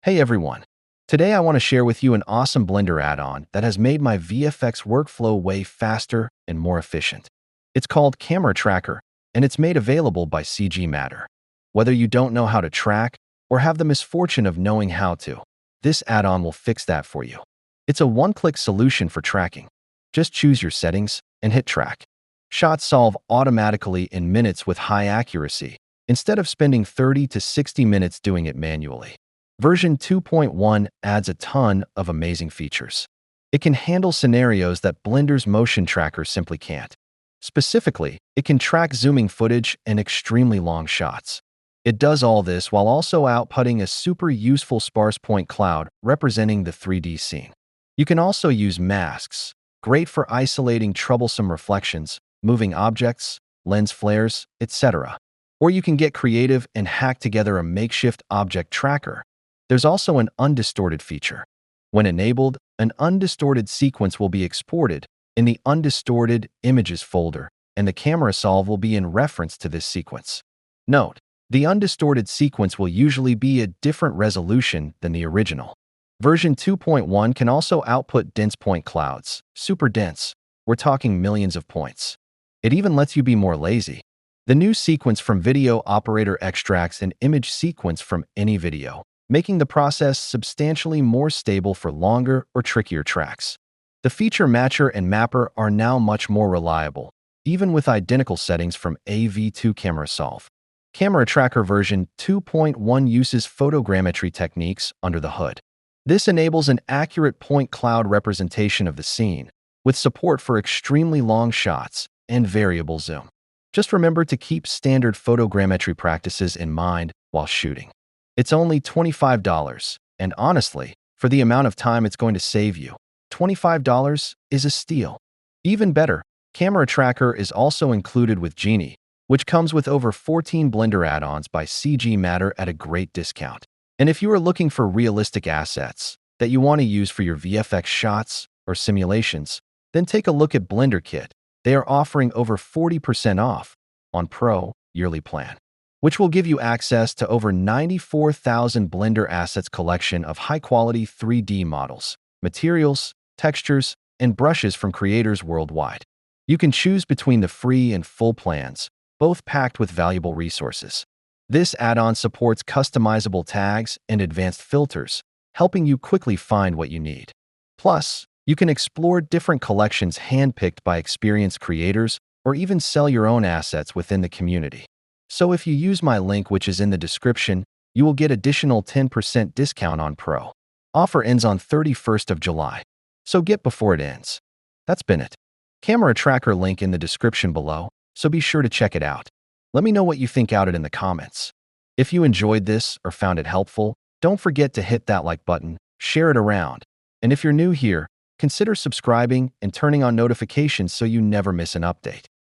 Hey everyone! Today I want to share with you an awesome Blender add-on that has made my VFX workflow way faster and more efficient. It's called Camera Tracker, and it's made available by CG Matter. Whether you don't know how to track or have the misfortune of knowing how to, this add-on will fix that for you. It's a one-click solution for tracking. Just choose your settings and hit track. Shots solve automatically in minutes with high accuracy, instead of spending 30 to 60 minutes doing it manually. Version 2.1 adds a ton of amazing features. It can handle scenarios that Blender's motion tracker simply can't. Specifically, it can track zooming footage and extremely long shots. It does all this while also outputting a super useful sparse point cloud representing the 3D scene. You can also use masks, great for isolating troublesome reflections, moving objects, lens flares, etc. Or you can get creative and hack together a makeshift object tracker. There's also an undistorted feature. When enabled, an undistorted sequence will be exported in the Undistorted Images folder, and the camera solve will be in reference to this sequence. Note, the undistorted sequence will usually be a different resolution than the original. Version 2.1 can also output dense point clouds, super dense. We're talking millions of points. It even lets you be more lazy. The new sequence from video operator extracts an image sequence from any video, making the process substantially more stable for longer or trickier tracks. The feature matcher and mapper are now much more reliable, even with identical settings from AV2 Camera Solve. Camera Tracker version 2.1 uses photogrammetry techniques under the hood. This enables an accurate point cloud representation of the scene, with support for extremely long shots and variable zoom. Just remember to keep standard photogrammetry practices in mind while shooting. It's only $25, and honestly, for the amount of time it's going to save you, $25 is a steal. Even better, Camera Tracker is also included with Genie, which comes with over 14 Blender add-ons by CG Matter at a great discount. And if you are looking for realistic assets that you want to use for your VFX shots or simulations, then take a look at Blender Kit. They are offering over 40% off on Pro yearly plan, which will give you access to over 94,000 Blender assets collection of high-quality 3D models, materials, textures, and brushes from creators worldwide. You can choose between the free and full plans, both packed with valuable resources. This add-on supports customizable tags and advanced filters, helping you quickly find what you need. Plus, you can explore different collections handpicked by experienced creators or even sell your own assets within the community. So if you use my link, which is in the description, you will get additional 10% discount on Pro. Offer ends on 31st of July, so get before it ends. That's been it. Camera Tracker link in the description below, so be sure to check it out. Let me know what you think out it in the comments. If you enjoyed this or found it helpful, don't forget to hit that like button, share it around. And if you're new here, consider subscribing and turning on notifications so you never miss an update.